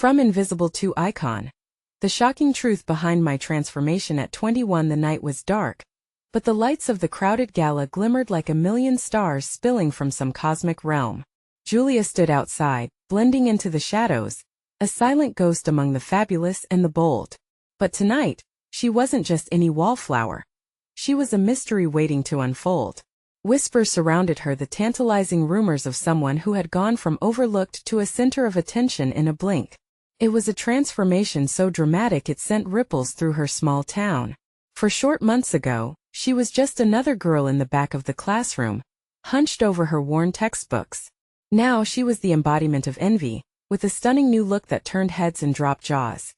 From invisible to icon. The shocking truth behind my transformation at 21. The night was dark, but the lights of the crowded gala glimmered like a million stars spilling from some cosmic realm. Julia stood outside, blending into the shadows, a silent ghost among the fabulous and the bold. But tonight, she wasn't just any wallflower. She was a mystery waiting to unfold. Whispers surrounded her, the tantalizing rumors of someone who had gone from overlooked to a center of attention in a blink. It was a transformation so dramatic it sent ripples through her small town. For short months ago, she was just another girl in the back of the classroom, hunched over her worn textbooks. Now she was the embodiment of envy, with a stunning new look that turned heads and dropped jaws.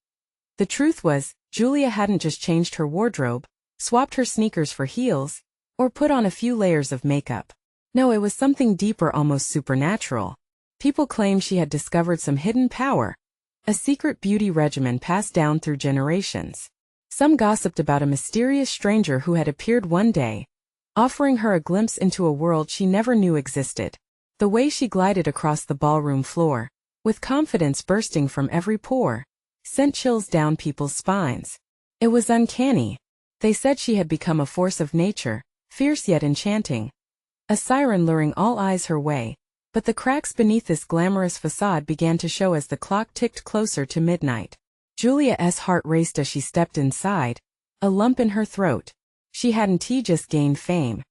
The truth was, Julia hadn't just changed her wardrobe, swapped her sneakers for heels, or put on a few layers of makeup. No, it was something deeper, almost supernatural. People claimed she had discovered some hidden power, a secret beauty regimen passed down through generations. Some gossiped about a mysterious stranger who had appeared one day, offering her a glimpse into a world she never knew existed. The way she glided across the ballroom floor, with confidence bursting from every pore, sent chills down people's spines. It was uncanny. They said she had become a force of nature, fierce yet enchanting, a siren luring all eyes her way. But the cracks beneath this glamorous facade began to show as the clock ticked closer to midnight. Julia's heart raced as she stepped inside, a lump in her throat. She hadn't just gained fame.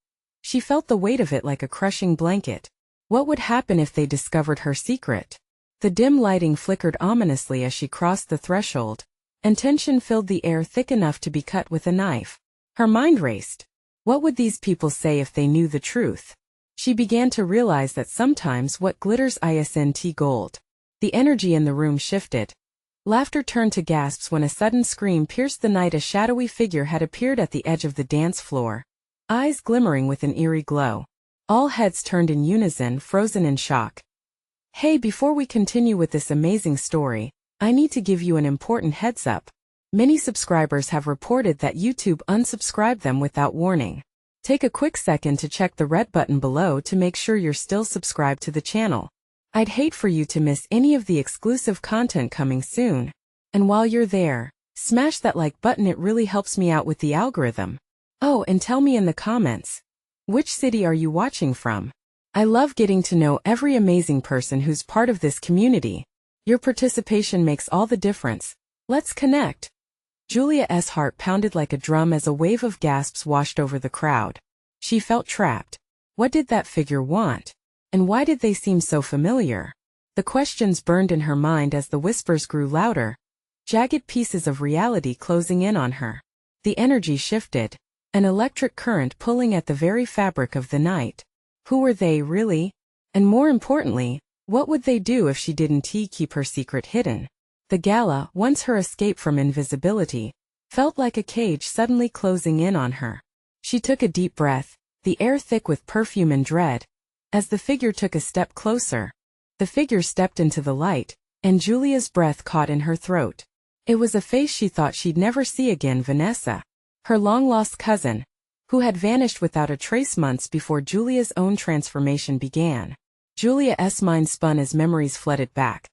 She felt the weight of it like a crushing blanket. What would happen if they discovered her secret? The dim lighting flickered ominously as she crossed the threshold, and tension filled the air thick enough to be cut with a knife. Her mind raced. What would these people say if they knew the truth? She began to realize that sometimes what glitters isn't gold. The energy in the room shifted. Laughter turned to gasps when a sudden scream pierced the night. A shadowy figure had appeared at the edge of the dance floor, eyes glimmering with an eerie glow. All heads turned in unison, frozen in shock. Hey, before we continue with this amazing story, I need to give you an important heads up. Many subscribers have reported that YouTube unsubscribed them without warning. Take a quick second to check the red button below to make sure you're still subscribed to the channel. I'd hate for you to miss any of the exclusive content coming soon. And while you're there, smash that like button, it really helps me out with the algorithm. Oh, and tell me in the comments, which city are you watching from? I love getting to know every amazing person who's part of this community. Your participation makes all the difference. Let's connect. Julia's heart pounded like a drum as a wave of gasps washed over the crowd. She felt trapped. What did that figure want? And why did they seem so familiar? The questions burned in her mind as the whispers grew louder, jagged pieces of reality closing in on her. The energy shifted, an electric current pulling at the very fabric of the night. Who were they really? And more importantly, what would they do if she didn't keep her secret hidden? The gala, once her escape from invisibility, felt like a cage suddenly closing in on her. She took a deep breath, the air thick with perfume and dread. As the figure took a step closer, the figure stepped into the light, and Julia's breath caught in her throat. It was a face she thought she'd never see again, Vanessa, her long-lost cousin, who had vanished without a trace months before Julia's own transformation began. Julia's mind spun as memories flooded back.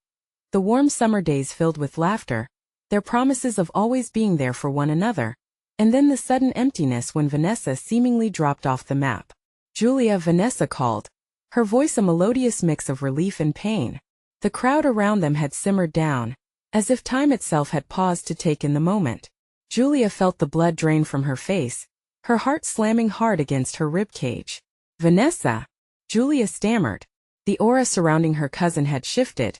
The warm summer days filled with laughter, their promises of always being there for one another, and then the sudden emptiness when Vanessa seemingly dropped off the map. Julia, Vanessa called, her voice a melodious mix of relief and pain. The crowd around them had simmered down, as if time itself had paused to take in the moment. Julia felt the blood drain from her face, her heart slamming hard against her ribcage. Vanessa? Julia stammered. The aura surrounding her cousin had shifted,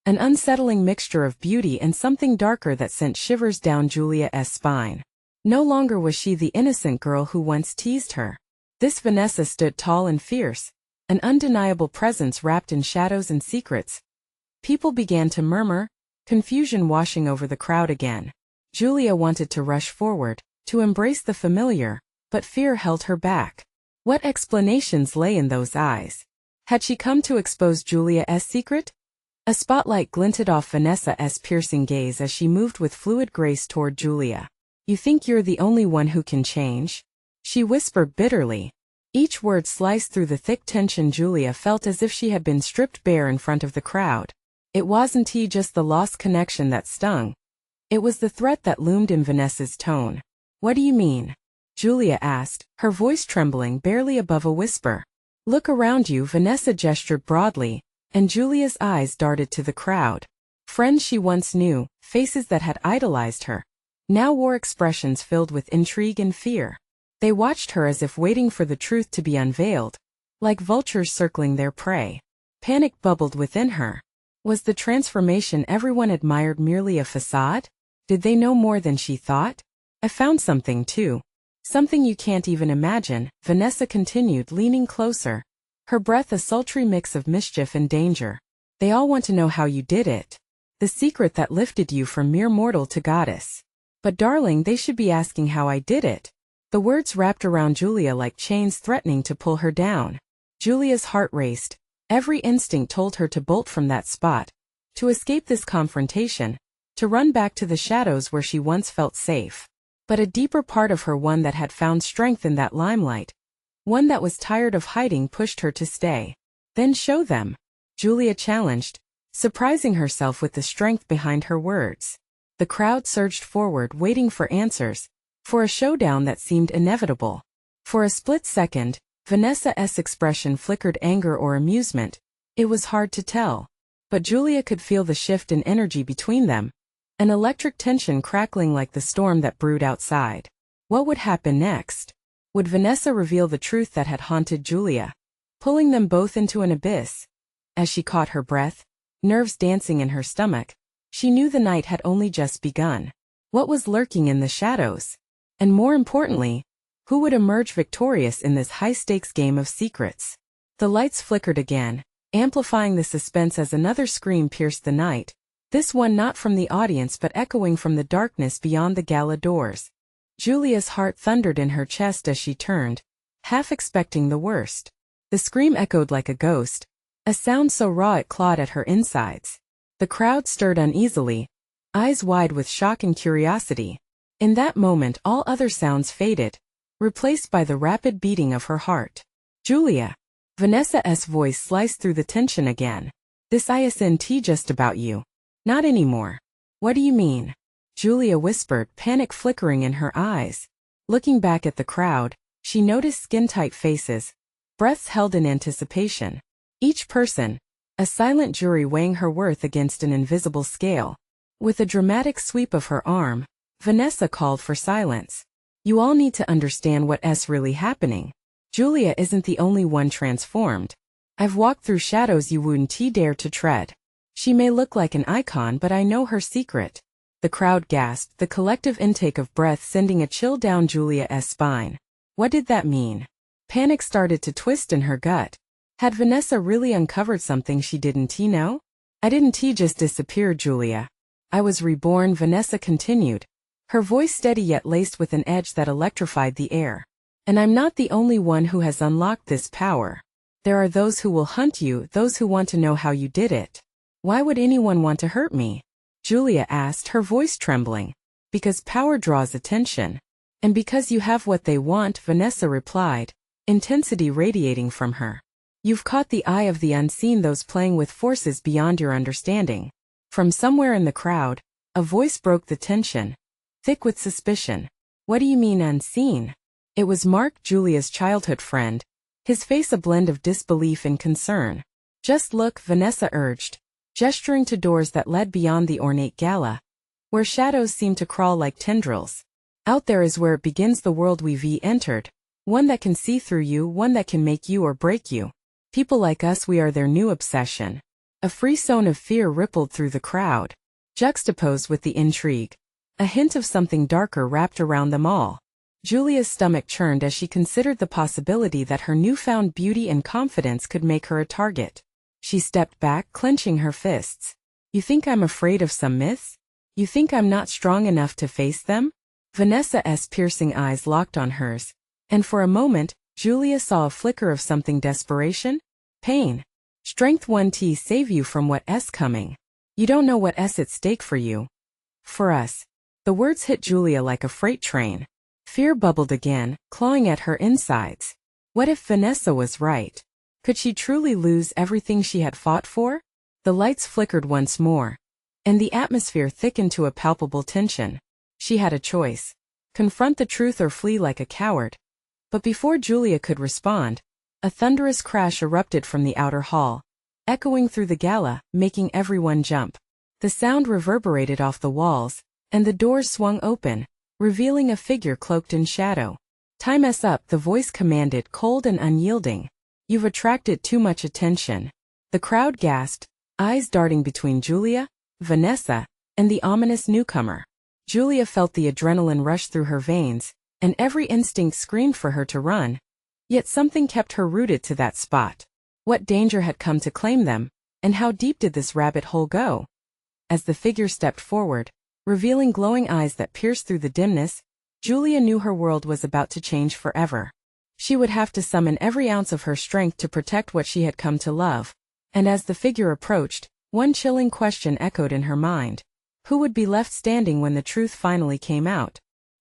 an unsettling mixture of beauty and something darker that sent shivers down Julia's spine. No longer was she the innocent girl who once teased her. This Vanessa stood tall and fierce, an undeniable presence wrapped in shadows and secrets. People began to murmur, confusion washing over the crowd again. Julia wanted to rush forward, to embrace the familiar, but fear held her back. What explanations lay in those eyes? Had she come to expose Julia's secret? A spotlight glinted off Vanessa's piercing gaze as she moved with fluid grace toward Julia. You think you're the only one who can change? She whispered bitterly. Each word sliced through the thick tension. Julia felt as if she had been stripped bare in front of the crowd. It wasn't just the lost connection that stung. It was the threat that loomed in Vanessa's tone. What do you mean? Julia asked, her voice trembling barely above a whisper. Look around you, Vanessa gestured broadly, and Julia's eyes darted to the crowd. Friends she once knew, faces that had idolized her, now wore expressions filled with intrigue and fear. They watched her as if waiting for the truth to be unveiled, like vultures circling their prey. Panic bubbled within her. Was the transformation everyone admired merely a facade? Did they know more than she thought? I found something too. Something you can't even imagine, Vanessa continued, leaning closer, her breath a sultry mix of mischief and danger. They all want to know how you did it. The secret that lifted you from mere mortal to goddess. But darling, they should be asking how I did it. The words wrapped around Julia like chains, threatening to pull her down. Julia's heart raced. Every instinct told her to bolt from that spot, to escape this confrontation, to run back to the shadows where she once felt safe. But a deeper part of her, one that had found strength in that limelight, one that was tired of hiding, pushed her to stay. Then show them, Julia challenged, surprising herself with the strength behind her words. The crowd surged forward, waiting for answers, for a showdown that seemed inevitable. For a split second, Vanessa's expression flickered anger or amusement. It was hard to tell. But Julia could feel the shift in energy between them, an electric tension crackling like the storm that brewed outside. What would happen next? Would Vanessa reveal the truth that had haunted Julia, pulling them both into an abyss? As she caught her breath, nerves dancing in her stomach, she knew the night had only just begun. What was lurking in the shadows? And more importantly, who would emerge victorious in this high-stakes game of secrets? The lights flickered again, amplifying the suspense as another scream pierced the night, this one not from the audience but echoing from the darkness beyond the gala doors. Julia's heart thundered in her chest as she turned, half expecting the worst. The scream echoed like a ghost, a sound so raw it clawed at her insides. The crowd stirred uneasily, eyes wide with shock and curiosity. In that moment all other sounds faded, replaced by the rapid beating of her heart. Julia. Vanessa's voice sliced through the tension again. This isn't just about you. Not anymore. What do you mean? Julia whispered, panic flickering in her eyes. Looking back at the crowd, she noticed skin-tight faces, breaths held in anticipation. Each person, a silent jury weighing her worth against an invisible scale. With a dramatic sweep of her arm, Vanessa called for silence. You all need to understand what's really happening. Julia isn't the only one transformed. I've walked through shadows you wouldn't dare to tread. She may look like an icon, but I know her secret. The crowd gasped, the collective intake of breath sending a chill down Julia's spine. What did that mean? Panic started to twist in her gut. Had Vanessa really uncovered something she didn't know? I didn't just disappear, Julia. I was reborn, Vanessa continued, her voice steady yet laced with an edge that electrified the air. And I'm not the only one who has unlocked this power. There are those who will hunt you, those who want to know how you did it. Why would anyone want to hurt me? Julia asked, her voice trembling. Because power draws attention. And because you have what they want, Vanessa replied, intensity radiating from her. You've caught the eye of the unseen, those playing with forces beyond your understanding. From somewhere in the crowd, a voice broke the tension, thick with suspicion. What do you mean unseen? It was Mark, Julia's childhood friend, his face a blend of disbelief and concern. Just look, Vanessa urged, gesturing to doors that led beyond the ornate gala, where shadows seemed to crawl like tendrils. Out there is where it begins, the world we've entered, one that can see through you, one that can make you or break you. People like us, we are their new obsession. A frisson of fear rippled through the crowd, juxtaposed with the intrigue. A hint of something darker wrapped around them all. Julia's stomach churned as she considered the possibility that her newfound beauty and confidence could make her a target. She stepped back, clenching her fists. You think I'm afraid of some myths? You think I'm not strong enough to face them? Vanessa's piercing eyes locked on hers, and for a moment, Julia saw a flicker of something: desperation? Pain? Strength won't save you from what's coming. You don't know what's at stake for you. For us. The words hit Julia like a freight train. Fear bubbled again, clawing at her insides. What if Vanessa was right? Could she truly lose everything she had fought for? The lights flickered once more, and the atmosphere thickened to a palpable tension. She had a choice: confront the truth or flee like a coward. But before Julia could respond, a thunderous crash erupted from the outer hall, echoing through the gala, making everyone jump. The sound reverberated off the walls, and the doors swung open, revealing a figure cloaked in shadow. "Time's up," the voice commanded, cold and unyielding. "You've attracted too much attention." The crowd gasped, eyes darting between Julia, Vanessa, and the ominous newcomer. Julia felt the adrenaline rush through her veins, and every instinct screamed for her to run. Yet something kept her rooted to that spot. What danger had come to claim them, and how deep did this rabbit hole go? As the figure stepped forward, revealing glowing eyes that pierced through the dimness, Julia knew her world was about to change forever. She would have to summon every ounce of her strength to protect what she had come to love. And as the figure approached, one chilling question echoed in her mind. Who would be left standing when the truth finally came out?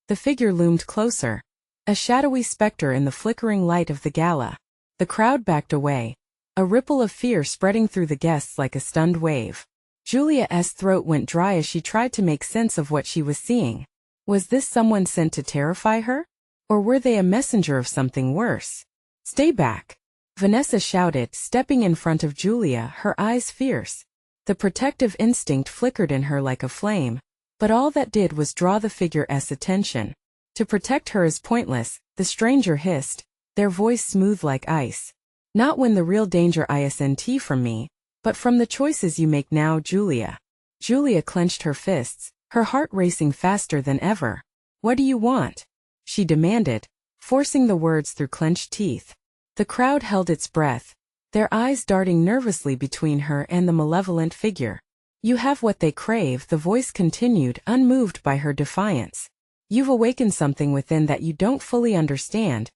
The figure loomed closer, a shadowy specter in the flickering light of the gala. The crowd backed away, a ripple of fear spreading through the guests like a stunned wave. Julia's throat went dry as she tried to make sense of what she was seeing. Was this someone sent to terrify her? Or were they a messenger of something worse? "Stay back," Vanessa shouted, stepping in front of Julia, her eyes fierce. The protective instinct flickered in her like a flame, but all that did was draw the figure's attention. "To protect her is pointless," the stranger hissed, their voice smooth like ice. "Not when the real danger isn't from me, but from the choices you make now, Julia." Julia clenched her fists, her heart racing faster than ever. "What do you want?" she demanded, forcing the words through clenched teeth. The crowd held its breath, their eyes darting nervously between her and the malevolent figure. "You have what they crave," the voice continued, unmoved by her defiance. "You've awakened something within that you don't fully understand,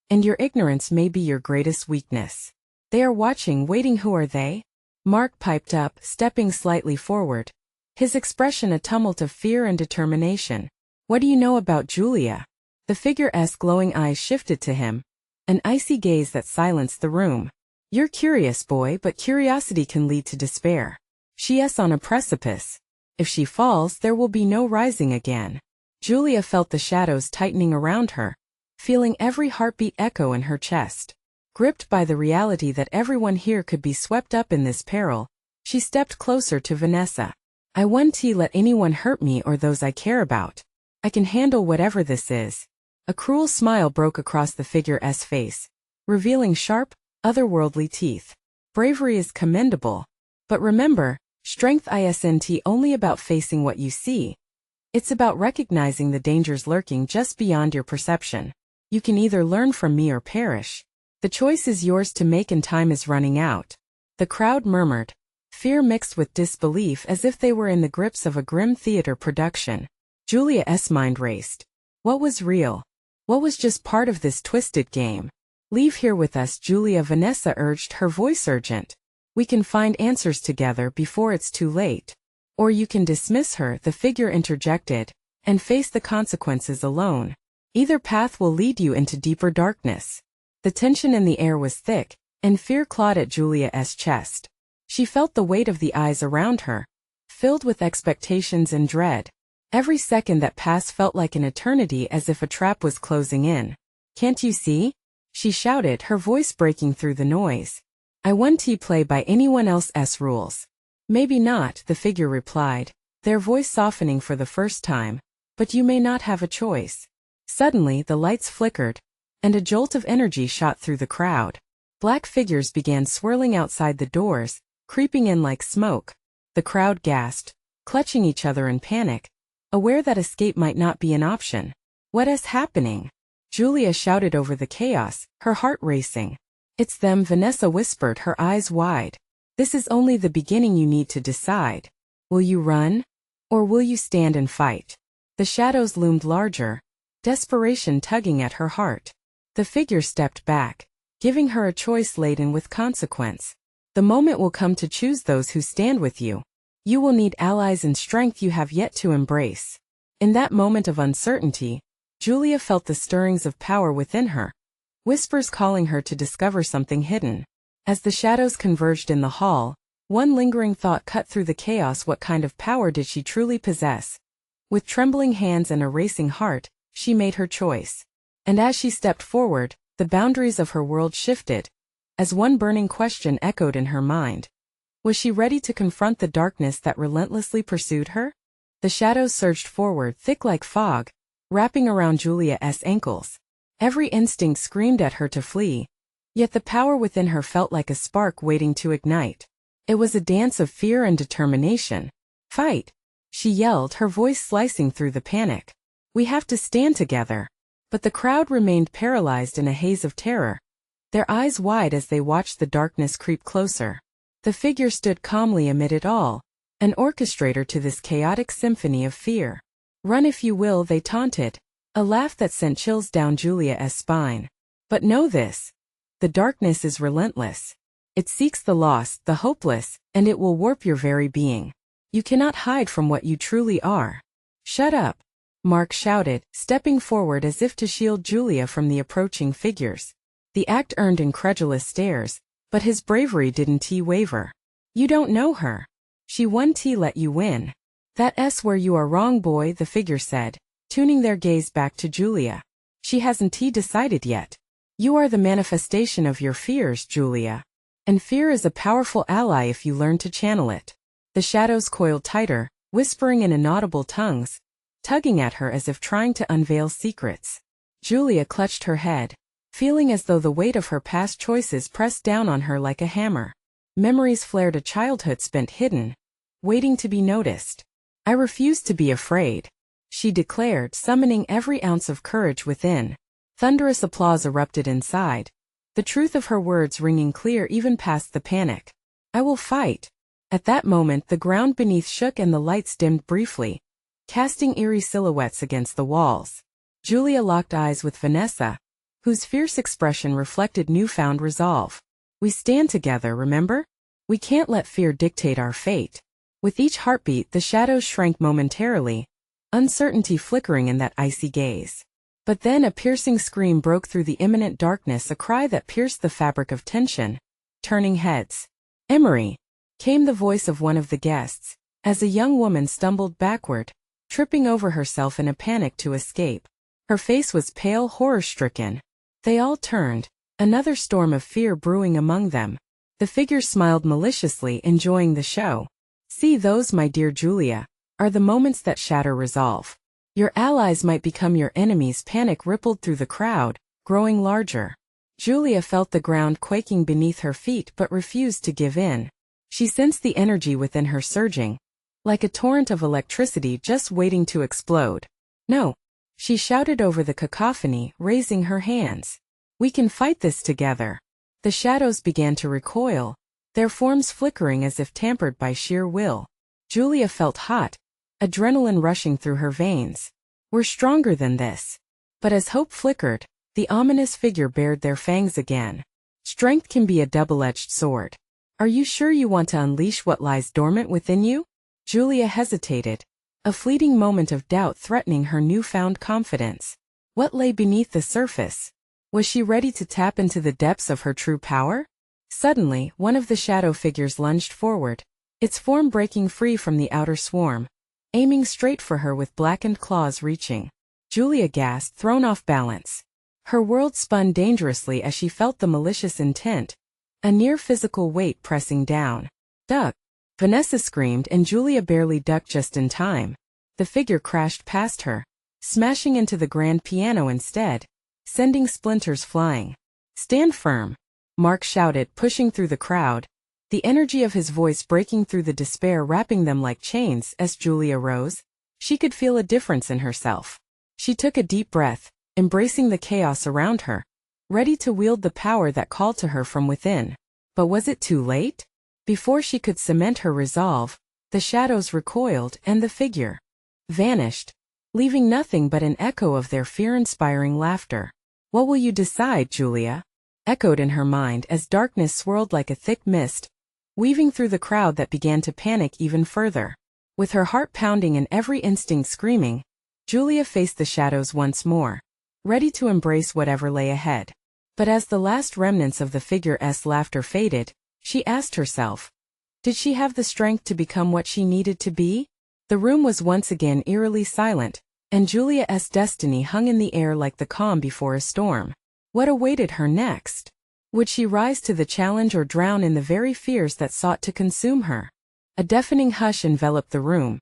and your ignorance may be your greatest weakness. They are watching, waiting." "Who are they?" Mark piped up, stepping slightly forward, his expression a tumult of fear and determination. "What do you know about Julia?" The figure's glowing eyes shifted to him, an icy gaze that silenced the room. "You're curious, boy, but curiosity can lead to despair. She's on a precipice. If she falls, there will be no rising again." Julia felt the shadows tightening around her, feeling every heartbeat echo in her chest. Gripped by the reality that everyone here could be swept up in this peril, she stepped closer to Vanessa. "I won't let anyone hurt me or those I care about. I can handle whatever this is." A cruel smile broke across the figure's face, revealing sharp, otherworldly teeth. "Bravery is commendable. But remember, strength isn't only about facing what you see. It's about recognizing the dangers lurking just beyond your perception. You can either learn from me or perish. The choice is yours to make, and time is running out." The crowd murmured, fear mixed with disbelief, as if they were in the grips of a grim theater production. Julia's mind raced. What was real? What was just part of this twisted game? "Leave here with us," Vanessa urged, her voice urgent. "We can find answers together before it's too late. Or you can dismiss her," the figure interjected, "and face the consequences alone. Either path will lead you into deeper darkness." The tension in the air was thick, and fear clawed at Julia's chest. She felt the weight of the eyes around her, filled with expectations and dread. Every second that passed felt like an eternity, as if a trap was closing in. "Can't you see?" she shouted, her voice breaking through the noise. "I won't play by anyone else's rules." "Maybe not," the figure replied, their voice softening for the first time, "but you may not have a choice." Suddenly the lights flickered, and a jolt of energy shot through the crowd. Black figures began swirling outside the doors, creeping in like smoke. The crowd gasped, clutching each other in panic, aware that escape might not be an option. "What is happening?" Julia shouted over the chaos, her heart racing. "It's them," Vanessa whispered, her eyes wide. "This is only the beginning. You need to decide. Will you run? Or will you stand and fight?" The shadows loomed larger, desperation tugging at her heart. The figure stepped back, giving her a choice laden with consequence. "The moment will come to choose those who stand with you. You will need allies and strength you have yet to embrace." In that moment of uncertainty, Julia felt the stirrings of power within her, whispers calling her to discover something hidden. As the shadows converged in the hall, One lingering thought cut through the chaos: what kind of power did she truly possess? With trembling hands and a racing heart, she made her choice. And as she stepped forward, the boundaries of her world shifted, as one burning question echoed in her mind. Was she ready to confront the darkness that relentlessly pursued her? The shadows surged forward, thick like fog, wrapping around Julia's ankles. Every instinct screamed at her to flee, yet the power within her felt like a spark waiting to ignite. It was a dance of fear and determination. "Fight!" she yelled, her voice slicing through the panic. "We have to stand together." But the crowd remained paralyzed in a haze of terror, their eyes wide as they watched the darkness creep closer. The figure stood calmly amid it all, an orchestrator to this chaotic symphony of fear. "Run if you will," they taunted, a laugh that sent chills down Julia's spine. "But know this: the darkness is relentless. It seeks the lost, the hopeless, and it will warp your very being. You cannot hide from what you truly are." "Shut up!" Mark shouted, stepping forward as if to shield Julia from the approaching figures. The act earned incredulous stares, but his bravery didn't waver. "You don't know her. She won't let you win." "That's where you are wrong, boy," the figure said, tuning their gaze back to Julia. "She hasn't decided yet. You are the manifestation of your fears, Julia. And fear is a powerful ally if you learn to channel it." The shadows coiled tighter, whispering in inaudible tongues, tugging at her as if trying to unveil secrets. Julia clutched her head, feeling as though the weight of her past choices pressed down on her like a hammer. Memories flared, a childhood spent hidden, waiting to be noticed. "I refuse to be afraid," she declared, summoning every ounce of courage within. Thunderous applause erupted inside, the truth of her words ringing clear even past the panic. "I will fight." At that moment the ground beneath shook and the lights dimmed briefly, casting eerie silhouettes against the walls. Julia locked eyes with Vanessa, whose fierce expression reflected newfound resolve. "We stand together, remember? We can't let fear dictate our fate." With each heartbeat the shadows shrank momentarily, uncertainty flickering in that icy gaze. But then a piercing scream broke through the imminent darkness, a cry that pierced the fabric of tension. Turning heads, "Emery!" came the voice of one of the guests, as a young woman stumbled backward, tripping over herself in a panic to escape. Her face was pale, horror-stricken. They all turned, another storm of fear brewing among them. The figure smiled maliciously, enjoying the show. "See, those, my dear Julia, are the moments that shatter resolve. Your allies might become your enemies." Panic rippled through the crowd, growing larger. Julia felt the ground quaking beneath her feet but refused to give in. She sensed the energy within her surging, like a torrent of electricity just waiting to explode. "No!" she shouted over the cacophony, raising her hands. "We can fight this together." The shadows began to recoil, their forms flickering as if tampered by sheer will. Julia felt hot, adrenaline rushing through her veins. "We're stronger than this." But as hope flickered, the ominous figure bared their fangs again. "Strength can be a double-edged sword. Are you sure you want to unleash what lies dormant within you?" Julia hesitated, a fleeting moment of doubt threatening her newfound confidence. What lay beneath the surface? Was she ready to tap into the depths of her true power? Suddenly, one of the shadow figures lunged forward, its form breaking free from the outer swarm, aiming straight for her with blackened claws reaching. Julia gasped, thrown off balance. Her world spun dangerously as she felt the malicious intent, a near-physical weight pressing down. "Duck!" Vanessa screamed, and Julia barely ducked just in time. The figure crashed past her, smashing into the grand piano instead, sending splinters flying. "Stand firm!" Mark shouted, pushing through the crowd, the energy of his voice breaking through the despair wrapping them like chains. As Julia rose, she could feel a difference in herself. She took a deep breath, embracing the chaos around her, ready to wield the power that called to her from within. But was it too late? Before she could cement her resolve, the shadows recoiled and the figure vanished, leaving nothing but an echo of their fear-inspiring laughter. "What will you decide, Julia?" echoed in her mind as darkness swirled like a thick mist, weaving through the crowd that began to panic even further. With her heart pounding and every instinct screaming, Julia faced the shadows once more, ready to embrace whatever lay ahead. But as the last remnants of the figure's laughter faded, she asked herself, Did she have the strength to become what she needed to be? The room was once again eerily silent, and Julia's destiny hung in the air like the calm before a storm. What awaited her next? Would she rise to the challenge or drown in the very fears that sought to consume her? A deafening hush enveloped the room,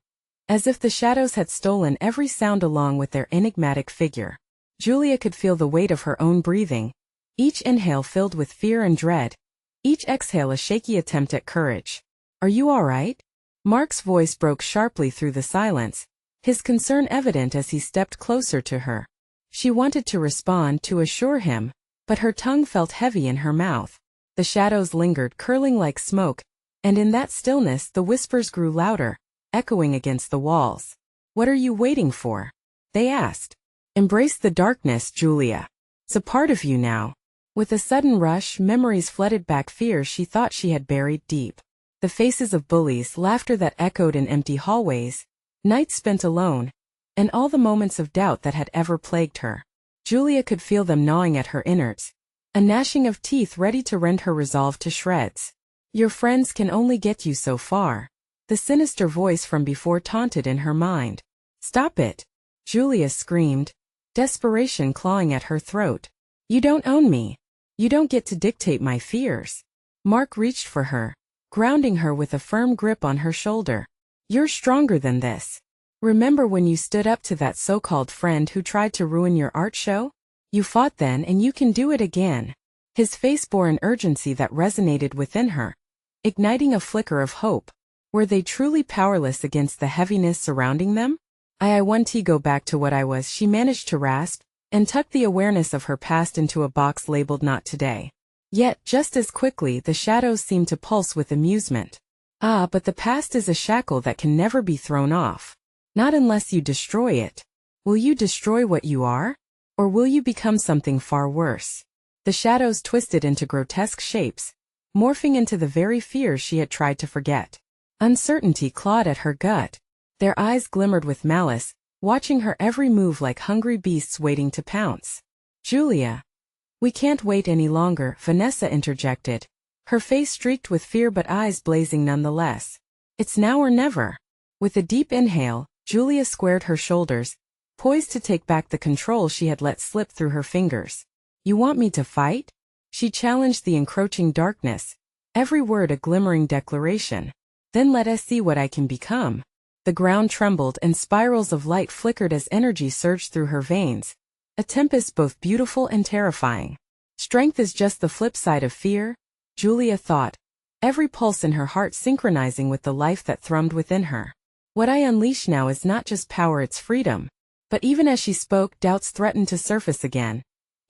as if the shadows had stolen every sound along with their enigmatic figure. Julia could feel the weight of her own breathing, each inhale filled with fear and dread, each exhale a shaky attempt at courage. "Are you all right?" Mark's voice broke sharply through the silence, his concern evident as he stepped closer to her. She wanted to respond, to assure him, but her tongue felt heavy in her mouth. The shadows lingered, curling like smoke, and in that stillness the whispers grew louder, echoing against the walls. "What are you waiting for?" they asked. "Embrace the darkness, Julia. It's a part of you now." With a sudden rush, memories flooded back, fears she thought she had buried deep. The faces of bullies, laughter that echoed in empty hallways, nights spent alone, and all the moments of doubt that had ever plagued her. Julia could feel them gnawing at her innards, a gnashing of teeth ready to rend her resolve to shreds. "Your friends can only get you so far," the sinister voice from before taunted in her mind. "Stop it," Julia screamed, desperation clawing at her throat. "You don't own me. You don't get to dictate my fears." Mark reached for her, grounding her with a firm grip on her shoulder. "You're stronger than this. Remember when you stood up to that so-called friend who tried to ruin your art show? You fought then and you can do it again." His face bore an urgency that resonated within her, igniting a flicker of hope. Were they truly powerless against the heaviness surrounding them? "I want to go back to what I was," she managed to rasp, and tucked the awareness of her past into a box labeled "Not Today." Yet, just as quickly, the shadows seemed to pulse with amusement. "Ah, but the past is a shackle that can never be thrown off. Not unless you destroy it. Will you destroy what you are? Or will you become something far worse?" The shadows twisted into grotesque shapes, morphing into the very fears she had tried to forget. Uncertainty clawed at her gut. Their eyes glimmered with malice, watching her every move like hungry beasts waiting to pounce. "Julia. We can't wait any longer," Vanessa interjected, her face streaked with fear but eyes blazing nonetheless. "It's now or never." With a deep inhale, Julia squared her shoulders, poised to take back the control she had let slip through her fingers. "You want me to fight?" She challenged the encroaching darkness, every word a glimmering declaration. "Then let us see what I can become." The ground trembled and spirals of light flickered as energy surged through her veins, a tempest both beautiful and terrifying. Strength is just the flip side of fear, Julia thought, every pulse in her heart synchronizing with the life that thrummed within her. "What I unleash now is not just power, it's freedom." But even as she spoke, doubts threatened to surface again.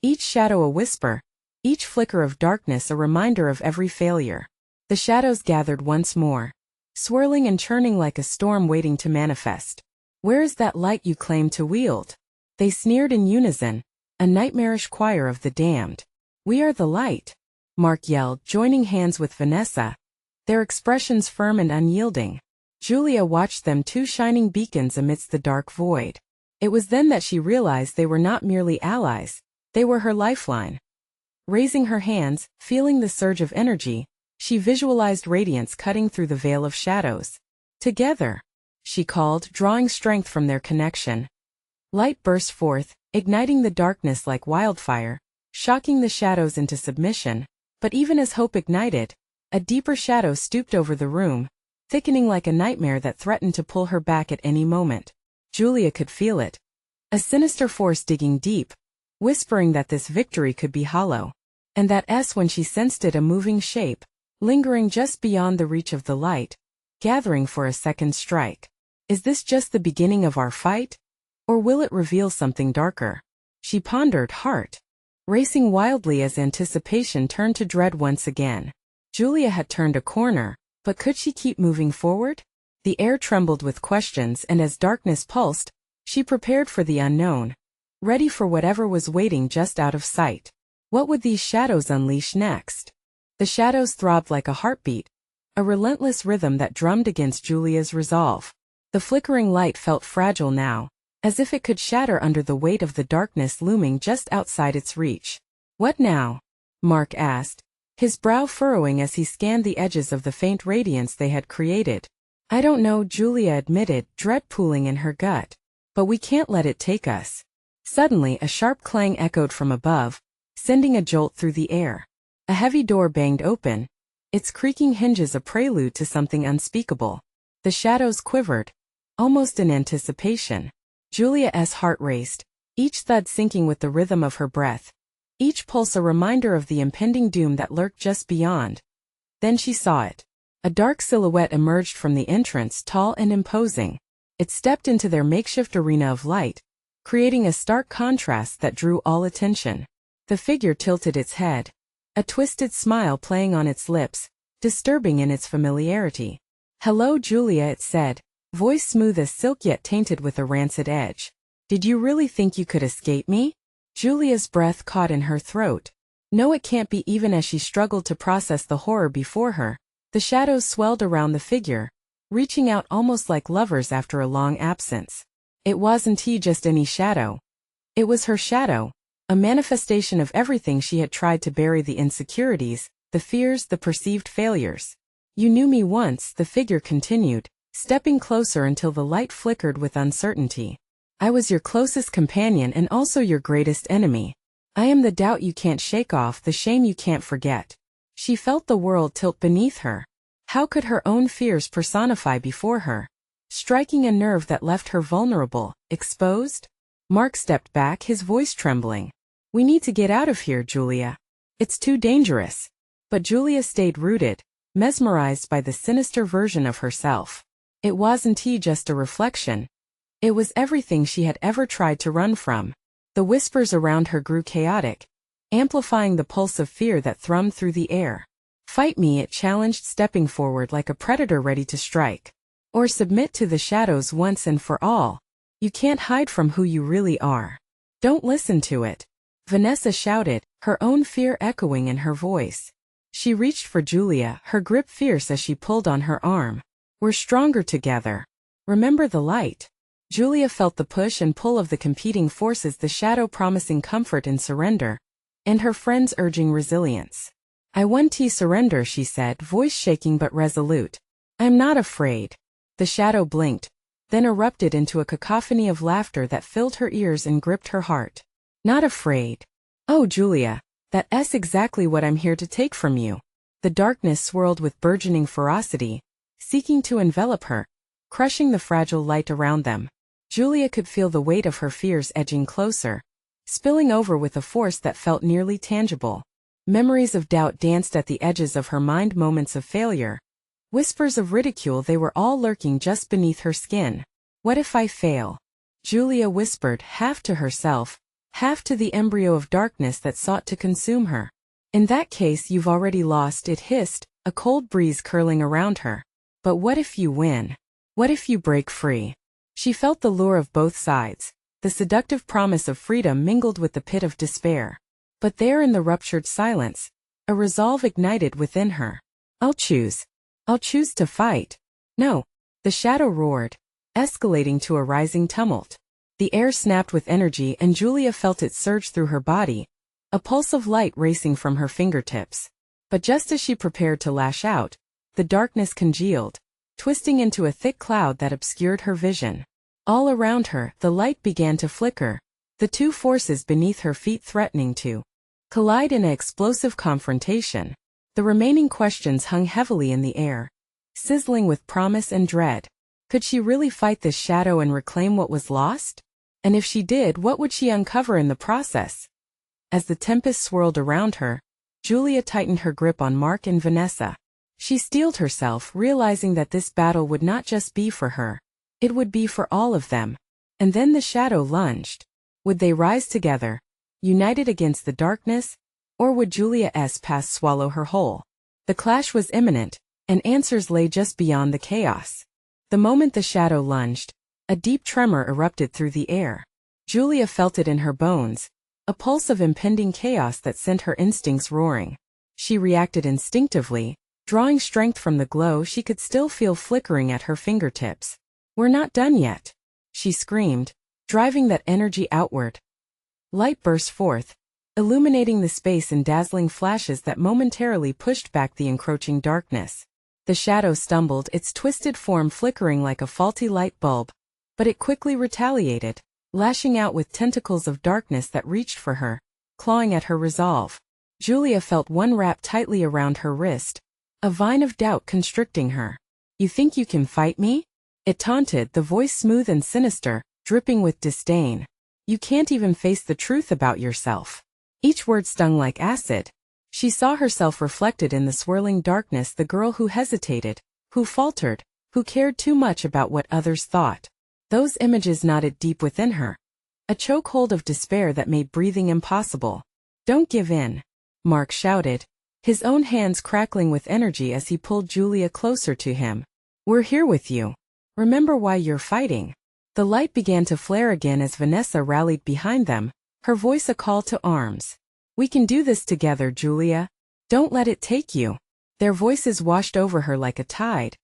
Each shadow a whisper, each flicker of darkness a reminder of every failure. The shadows gathered once more, swirling and churning like a storm waiting to manifest. "Where is that light you claim to wield?" They sneered in unison, a nightmarish choir of the damned. "We are the light," Mark yelled, joining hands with Vanessa, their expressions firm and unyielding. Julia watched them, two shining beacons amidst the dark void. It was then that she realized they were not merely allies, they were her lifeline. Raising her hands, feeling the surge of energy, she visualized radiance cutting through the veil of shadows. "Together," she called, drawing strength from their connection. Light burst forth, igniting the darkness like wildfire, shocking the shadows into submission. But even as hope ignited, a deeper shadow stooped over the room, thickening like a nightmare that threatened to pull her back at any moment. Julia could feel it. A sinister force digging deep, whispering that this victory could be hollow. And that when she sensed it, a moving shape, lingering just beyond the reach of the light, gathering for a second strike. "Is this just the beginning of our fight? Or will it reveal something darker?" She pondered, heart racing wildly as anticipation turned to dread once again. Julia had turned a corner, but could she keep moving forward? The air trembled with questions, and as darkness pulsed, she prepared for the unknown, ready for whatever was waiting just out of sight. What would these shadows unleash next? The shadows throbbed like a heartbeat, a relentless rhythm that drummed against Julia's resolve. The flickering light felt fragile now, as if it could shatter under the weight of the darkness looming just outside its reach. "What now?" Mark asked, his brow furrowing as he scanned the edges of the faint radiance they had created. I don't know, Julia admitted, dread pooling in her gut. But we can't let it take us. Suddenly, a sharp clang echoed from above, sending a jolt through the air. A heavy door banged open, its creaking hinges a prelude to something unspeakable. The shadows quivered, almost in anticipation. Julia's heart raced, each thud syncing with the rhythm of her breath, each pulse a reminder of the impending doom that lurked just beyond. Then she saw it. A dark silhouette emerged from the entrance, tall and imposing. It stepped into their makeshift arena of light, creating a stark contrast that drew all attention. The figure tilted its head, a twisted smile playing on its lips, disturbing in its familiarity. "Hello, Julia," it said, voice smooth as silk yet tainted with a rancid edge. "Did you really think you could escape me?" Julia's breath caught in her throat. No, it can't be. Even as she struggled to process the horror before her, the shadows swelled around the figure, reaching out almost like lovers after a long absence. It wasn't just any shadow. It was her shadow, a manifestation of everything she had tried to bury: the insecurities, the fears, the perceived failures. "You knew me once," the figure continued, stepping closer until the light flickered with uncertainty. "I was your closest companion and also your greatest enemy. I am the doubt you can't shake off, the shame you can't forget." She felt the world tilt beneath her. How could her own fears personify before her, striking a nerve that left her vulnerable, exposed? Mark stepped back, his voice trembling. "We need to get out of here, Julia. It's too dangerous." But Julia stayed rooted, mesmerized by the sinister version of herself. It wasn't just a reflection. It was everything she had ever tried to run from. The whispers around her grew chaotic, amplifying the pulse of fear that thrummed through the air. "Fight me," it challenged, stepping forward like a predator ready to strike. "Or submit to the shadows once and for all. You can't hide from who you really are." "Don't listen to it," Vanessa shouted, her own fear echoing in her voice. She reached for Julia, her grip fierce as she pulled on her arm. "We're stronger together. Remember the light." Julia felt the push and pull of the competing forces, the shadow promising comfort and surrender, and her friends urging resilience. "I won't surrender," she said, voice shaking but resolute. "I'm not afraid." The shadow blinked, then erupted into a cacophony of laughter that filled her ears and gripped her heart. "Not afraid? Oh, Julia, that's exactly what I'm here to take from you." The darkness swirled with burgeoning ferocity, seeking to envelop her, crushing the fragile light around them. Julia could feel the weight of her fears edging closer, spilling over with a force that felt nearly tangible. Memories of doubt danced at the edges of her mind, moments of failure, whispers of ridicule, they were all lurking just beneath her skin. "What if I fail?" Julia whispered, half to herself, half to the embryo of darkness that sought to consume her. "In that case, you've already lost," it hissed, a cold breeze curling around her. "But what if you win? What if you break free?" She felt the lure of both sides, the seductive promise of freedom mingled with the pit of despair. But there in the ruptured silence, a resolve ignited within her. I'll choose to fight." "No," the shadow roared, escalating to a rising tumult. The air snapped with energy and Julia felt it surge through her body, a pulse of light racing from her fingertips. But just as she prepared to lash out, the darkness congealed, twisting into a thick cloud that obscured her vision. All around her, the light began to flicker, the two forces beneath her feet threatening to collide in an explosive confrontation. The remaining questions hung heavily in the air, sizzling with promise and dread. Could she really fight this shadow and reclaim what was lost? And if she did, what would she uncover in the process? As the tempest swirled around her, Julia tightened her grip on Mark and Vanessa. She steeled herself, realizing that this battle would not just be for her. It would be for all of them. And then the shadow lunged. Would they rise together, united against the darkness, or would Julia's past swallow her whole? The clash was imminent, and answers lay just beyond the chaos. The moment the shadow lunged, a deep tremor erupted through the air. Julia felt it in her bones, a pulse of impending chaos that sent her instincts roaring. She reacted instinctively, drawing strength from the glow she could still feel flickering at her fingertips. "We're not done yet," she screamed, driving that energy outward. Light burst forth, illuminating the space in dazzling flashes that momentarily pushed back the encroaching darkness. The shadow stumbled, its twisted form flickering like a faulty light bulb, but it quickly retaliated, lashing out with tentacles of darkness that reached for her, clawing at her resolve. Julia felt one wrap tightly around her wrist, a vine of doubt constricting her. "You think you can fight me?" It taunted, the voice smooth and sinister, dripping with disdain. "You can't even face the truth about yourself." Each word stung like acid. She saw herself reflected in the swirling darkness, the girl who hesitated, who faltered, who cared too much about what others thought. Those images knotted deep within her, a chokehold of despair that made breathing impossible. "Don't give in," Mark shouted, his own hands crackling with energy as he pulled Julia closer to him. "We're here with you. Remember why you're fighting." The light began to flare again as Vanessa rallied behind them, her voice a call to arms. "We can do this together, Julia. Don't let it take you." Their voices washed over her like a tide,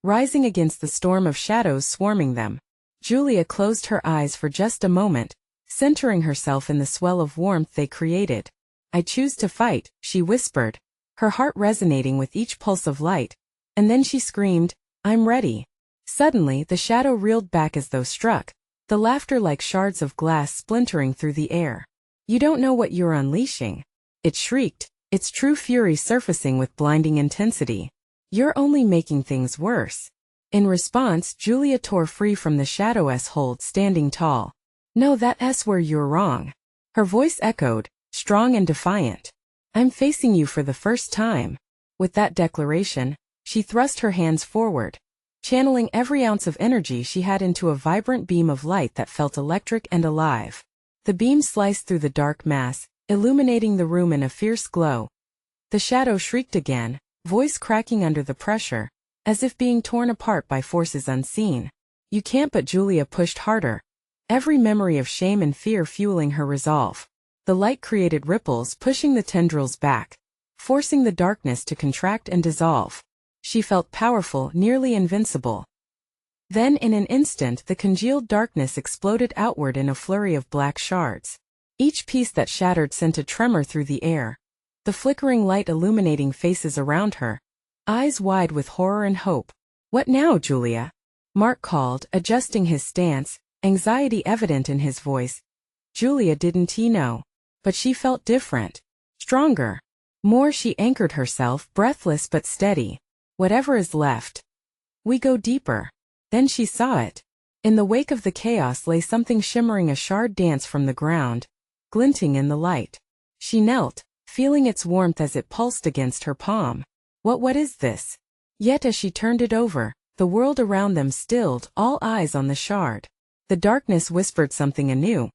rising against the storm of shadows swarming them. Julia closed her eyes for just a moment, centering herself in the swell of warmth they created. "I choose to fight," she whispered, her heart resonating with each pulse of light, and then she screamed, "I'm ready." Suddenly, the shadow reeled back as though struck, the laughter like shards of glass splintering through the air. "You don't know what you're unleashing," it shrieked, its true fury surfacing with blinding intensity. "You're only making things worse." In response, Julia tore free from the shadow's hold, standing tall. "No, that's where you're wrong." Her voice echoed, strong and defiant. "I'm facing you for the first time." With that declaration, she thrust her hands forward, channeling every ounce of energy she had into a vibrant beam of light that felt electric and alive. The beam sliced through the dark mass, illuminating the room in a fierce glow. The shadow shrieked again, voice cracking under the pressure, as if being torn apart by forces unseen. "You can't," but Julia pushed harder, every memory of shame and fear fueling her resolve. The light created ripples, pushing the tendrils back, forcing the darkness to contract and dissolve. She felt powerful, nearly invincible. Then in an instant the congealed darkness exploded outward in a flurry of black shards. Each piece that shattered sent a tremor through the air, the flickering light illuminating faces around her, eyes wide with horror and hope. "What now, Julia?" Mark called, adjusting his stance, anxiety evident in his voice. Julia didn't know, but she felt different, stronger. More, she anchored herself, breathless but steady. "Whatever is left. We go deeper." Then she saw it. In the wake of the chaos lay something shimmering, a shard dance from the ground, glinting in the light. She knelt, feeling its warmth as it pulsed against her palm. What is this?" Yet as she turned it over, the world around them stilled, all eyes on the shard. The darkness whispered something anew,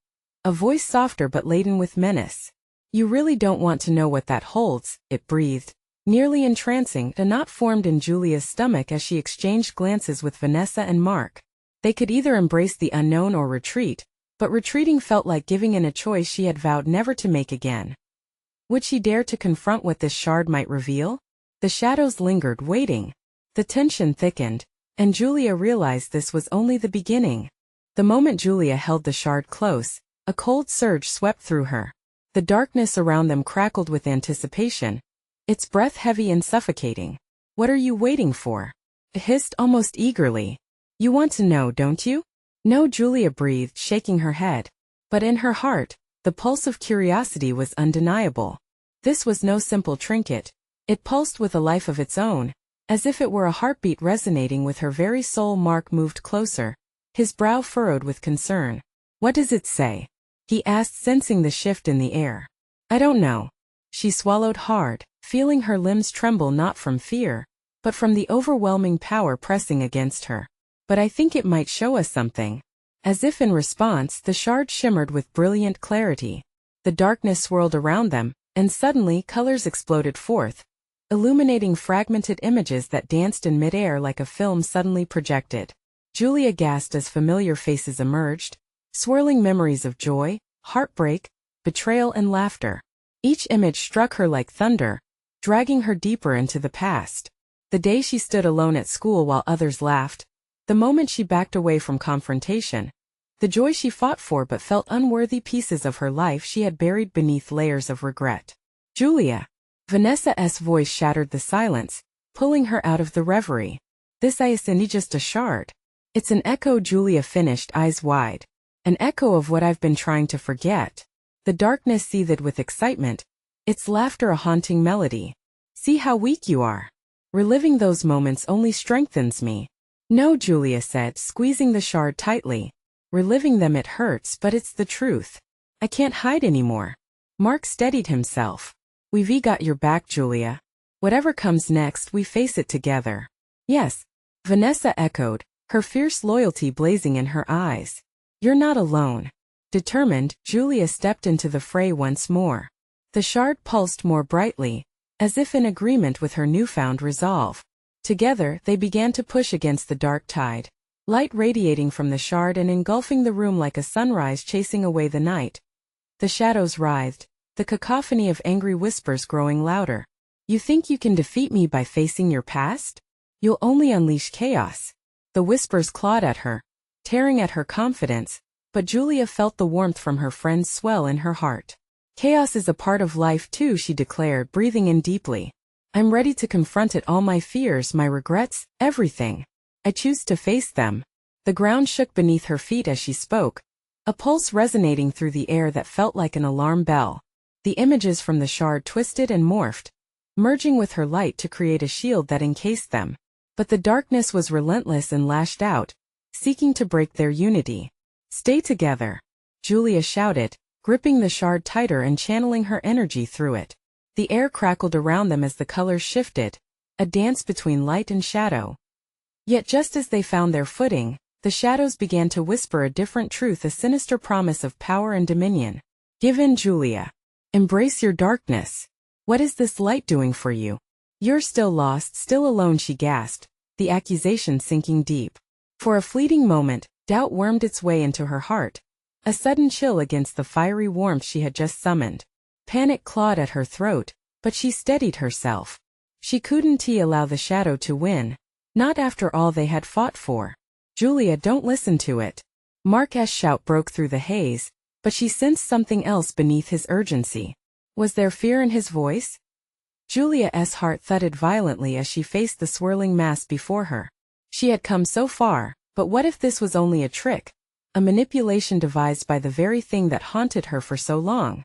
a voice softer but laden with menace. "You really don't want to know what that holds," it breathed, nearly entrancing. A knot formed in Julia's stomach as she exchanged glances with Vanessa and Mark. They could either embrace the unknown or retreat, but retreating felt like giving in, a choice she had vowed never to make again. Would she dare to confront what this shard might reveal? The shadows lingered, waiting. The tension thickened, and Julia realized this was only the beginning. The moment Julia held the shard close, a cold surge swept through her. The darkness around them crackled with anticipation, its breath heavy and suffocating. "What are you waiting for?" it hissed almost eagerly. "You want to know, don't you?" "No," Julia breathed, shaking her head. But in her heart, the pulse of curiosity was undeniable. This was no simple trinket. It pulsed with a life of its own, as if it were a heartbeat resonating with her very soul. Mark moved closer, his brow furrowed with concern. "What does it say?" he asked, sensing the shift in the air. "I don't know." She swallowed hard, feeling her limbs tremble, not from fear, but from the overwhelming power pressing against her. "But I think it might show us something." As if in response, the shard shimmered with brilliant clarity. The darkness swirled around them, and suddenly colors exploded forth, illuminating fragmented images that danced in midair like a film suddenly projected. Julia gasped as familiar faces emerged, swirling memories of joy, heartbreak, betrayal and laughter. Each image struck her like thunder, dragging her deeper into the past. The day she stood alone at school while others laughed, the moment she backed away from confrontation, The joy she fought for but felt unworthy, pieces of her life she had buried beneath layers of regret. Julia. Vanessa's voice shattered the silence, pulling her out of the reverie. This isn't just a shard. It's an echo, Julia finished, eyes wide. An echo of what I've been trying to forget. The darkness seethed with excitement, its laughter a haunting melody. See how weak you are. Reliving those moments only strengthens me. No, Julia said, squeezing the shard tightly. Reliving them, it hurts, but it's the truth. I can't hide anymore. Mark steadied himself. We've got your back, Julia. Whatever comes next, we face it together. Yes, Vanessa echoed, her fierce loyalty blazing in her eyes. You're not alone. Determined, Julia stepped into the fray once more. The shard pulsed more brightly, as if in agreement with her newfound resolve. Together, they began to push against the dark tide. Light radiating from the shard and engulfing the room like a sunrise chasing away the night. The shadows writhed, the cacophony of angry whispers growing louder. You think you can defeat me by facing your past? You'll only unleash chaos. The whispers clawed at her, tearing at her confidence, but Julia felt the warmth from her friends swell in her heart. Chaos is a part of life too, she declared, breathing in deeply. I'm ready to confront it, all my fears, my regrets, everything. I choose to face them. The ground shook beneath her feet as she spoke, a pulse resonating through the air that felt like an alarm bell. The images from the shard twisted and morphed, merging with her light to create a shield that encased them. But the darkness was relentless and lashed out, seeking to break their unity. Stay together, Julia shouted, gripping the shard tighter and channeling her energy through it. The air crackled around them as the colors shifted, a dance between light and shadow. Yet just as they found their footing, the shadows began to whisper a different truth, a sinister promise of power and dominion. Give in, Julia. Embrace your darkness. What is this light doing for you? You're still lost, still alone, she gasped, the accusation sinking deep. For a fleeting moment, doubt wormed its way into her heart, a sudden chill against the fiery warmth she had just summoned. Panic clawed at her throat, but she steadied herself. She couldn't allow the shadow to win. Not after all they had fought for. Julia, don't listen to it. Mark's shout broke through the haze, but she sensed something else beneath his urgency. Was there fear in his voice? Julia's heart thudded violently as she faced the swirling mass before her. She had come so far, but what if this was only a trick? A manipulation devised by the very thing that haunted her for so long.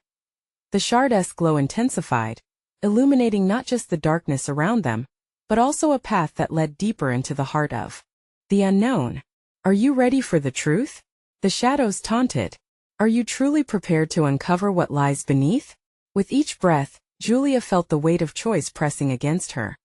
The shard's glow intensified, illuminating not just the darkness around them, but also a path that led deeper into the heart of the unknown. Are you ready for the truth? The shadows taunted. Are you truly prepared to uncover what lies beneath? With each breath, Julia felt the weight of choice pressing against her.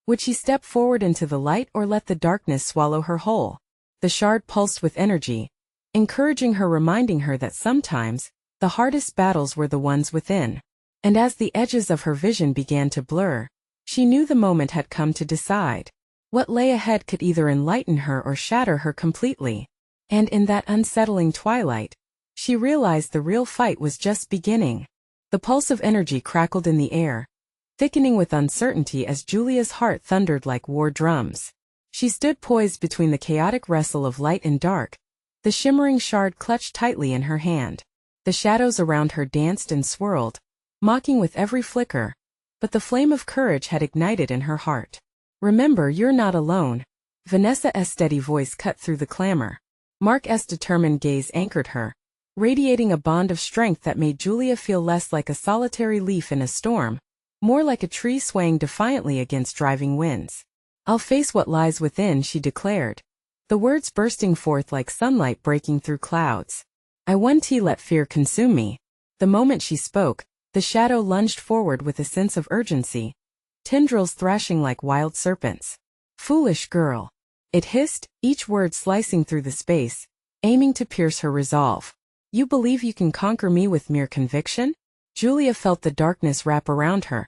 Would she step forward into the light or let the darkness swallow her whole? The shard pulsed with energy, encouraging her, reminding her that sometimes, the hardest battles were the ones within. And as the edges of her vision began to blur, she knew the moment had come to decide. What lay ahead could either enlighten her or shatter her completely. And in that unsettling twilight, she realized the real fight was just beginning. The pulse of energy crackled in the air, thickening with uncertainty as Julia's heart thundered like war drums. She stood poised between the chaotic wrestle of light and dark, the shimmering shard clutched tightly in her hand. The shadows around her danced and swirled, mocking with every flicker, but the flame of courage had ignited in her heart. Remember, you're not alone. Vanessa's steady voice cut through the clamor. Mark's determined gaze anchored her, radiating a bond of strength that made Julia feel less like a solitary leaf in a storm, more like a tree swaying defiantly against driving winds. I'll face what lies within, she declared, the words bursting forth like sunlight breaking through clouds. I won't let fear consume me. The moment she spoke, the shadow lunged forward with a sense of urgency, tendrils thrashing like wild serpents. Foolish girl. It hissed, each word slicing through the space, aiming to pierce her resolve. You believe you can conquer me with mere conviction? Julia felt the darkness wrap around her,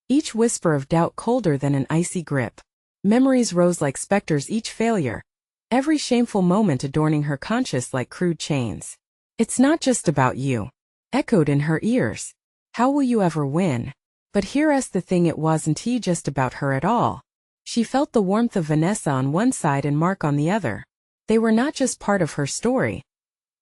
each whisper of doubt colder than an icy grip. Memories rose like specters, each failure, every shameful moment adorning her conscience like crude chains. It's not just about you, echoed in her ears. How will you ever win? But here's the thing, it wasn't just about her at all. She felt the warmth of Vanessa on one side and Mark on the other. They were not just part of her story.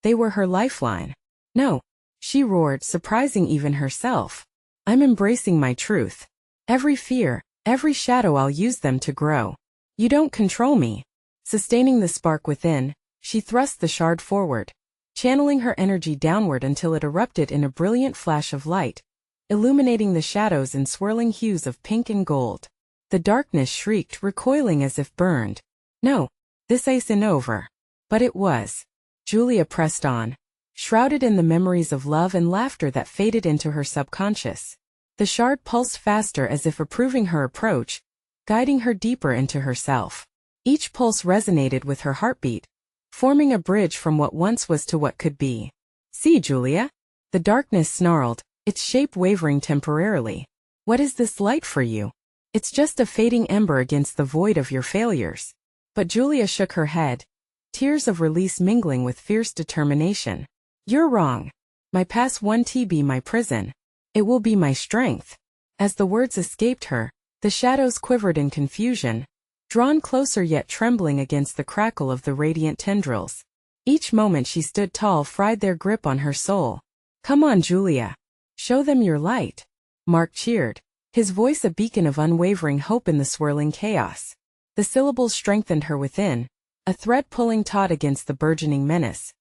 They were her lifeline. No, she roared, surprising even herself. I'm embracing my truth. Every fear, every shadow, I'll use them to grow. You don't control me. Sustaining the spark within, she thrust the shard forward, channeling her energy downward until it erupted in a brilliant flash of light, illuminating the shadows in swirling hues of pink and gold. The darkness shrieked, recoiling as if burned. No, this isn't over. But it was. Julia pressed on, shrouded in the memories of love and laughter that faded into her subconscious. The shard pulsed faster as if approving her approach, guiding her deeper into herself. Each pulse resonated with her heartbeat, forming a bridge from what once was to what could be. See, Julia? The darkness snarled, its shape wavering temporarily. What is this light for you? It's just a fading ember against the void of your failures. But Julia shook her head, tears of release mingling with fierce determination. You're wrong. My past won't be my prison. It will be my strength. As the words escaped her, the shadows quivered in confusion, drawn closer yet trembling against the crackle of the radiant tendrils. Each moment she stood tall fried their grip on her soul. Come on, Julia. Show them your light. Mark cheered, his voice a beacon of unwavering hope in the swirling chaos. The syllables strengthened her within, a thread pulling taut against the burgeoning menace.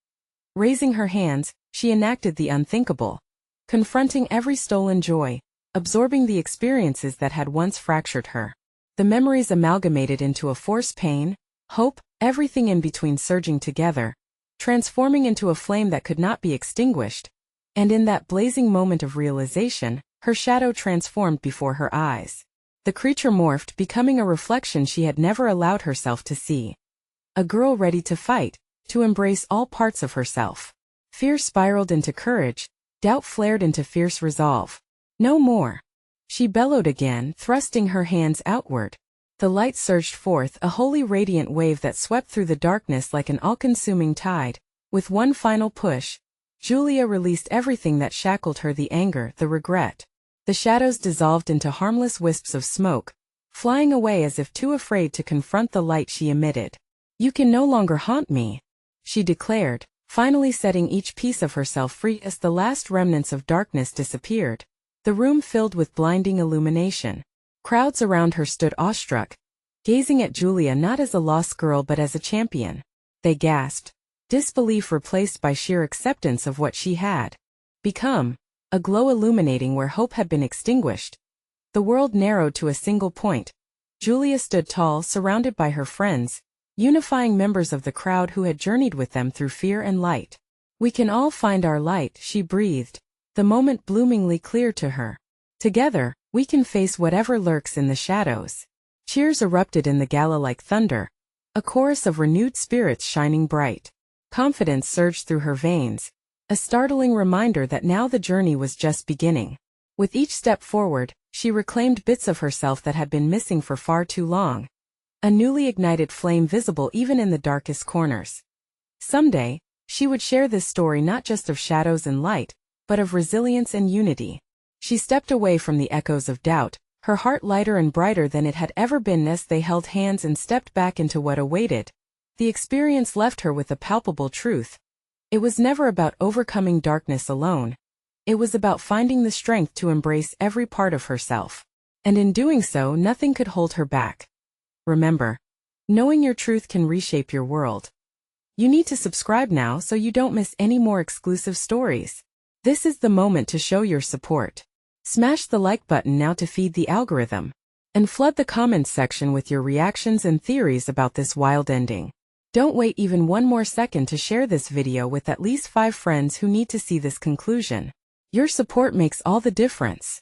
Raising her hands, she enacted the unthinkable, confronting every stolen joy, absorbing the experiences that had once fractured her. The memories amalgamated into a force, pain, hope, everything in between surging together, transforming into a flame that could not be extinguished. And in that blazing moment of realization, her shadow transformed before her eyes. The creature morphed, becoming a reflection she had never allowed herself to see. A girl ready to fight, to embrace all parts of herself. Fear spiraled into courage, doubt flared into fierce resolve. No more. She bellowed again, thrusting her hands outward. The light surged forth, a holy radiant wave that swept through the darkness like an all-consuming tide. With one final push, Julia released everything that shackled her, the anger, the regret. The shadows dissolved into harmless wisps of smoke, flying away as if too afraid to confront the light she emitted. You can no longer haunt me, she declared, finally setting each piece of herself free as the last remnants of darkness disappeared. The room filled with blinding illumination. Crowds around her stood awestruck, gazing at Julia not as a lost girl but as a champion. They gasped, disbelief replaced by sheer acceptance of what she had become, a glow illuminating where hope had been extinguished. The world narrowed to a single point. Julia stood tall, surrounded by her friends, unifying members of the crowd who had journeyed with them through fear and light. We can all find our light, she breathed, the moment bloomingly clear to her. Together, we can face whatever lurks in the shadows. Cheers erupted in the gala like thunder, a chorus of renewed spirits shining bright. Confidence surged through her veins, a startling reminder that now the journey was just beginning. With each step forward, she reclaimed bits of herself that had been missing for far too long. A newly ignited flame visible even in the darkest corners. Someday, she would share this story not just of shadows and light, but of resilience and unity. She stepped away from the echoes of doubt, her heart lighter and brighter than it had ever been as they held hands and stepped back into what awaited. The experience left her with a palpable truth. It was never about overcoming darkness alone. It was about finding the strength to embrace every part of herself. And in doing so, nothing could hold her back. Remember, knowing your truth can reshape your world. You need to subscribe now so you don't miss any more exclusive stories. This is the moment to show your support. Smash the like button now to feed the algorithm. And flood the comments section with your reactions and theories about this wild ending. Don't wait even one more second to share this video with at least 5 friends who need to see this conclusion. Your support makes all the difference.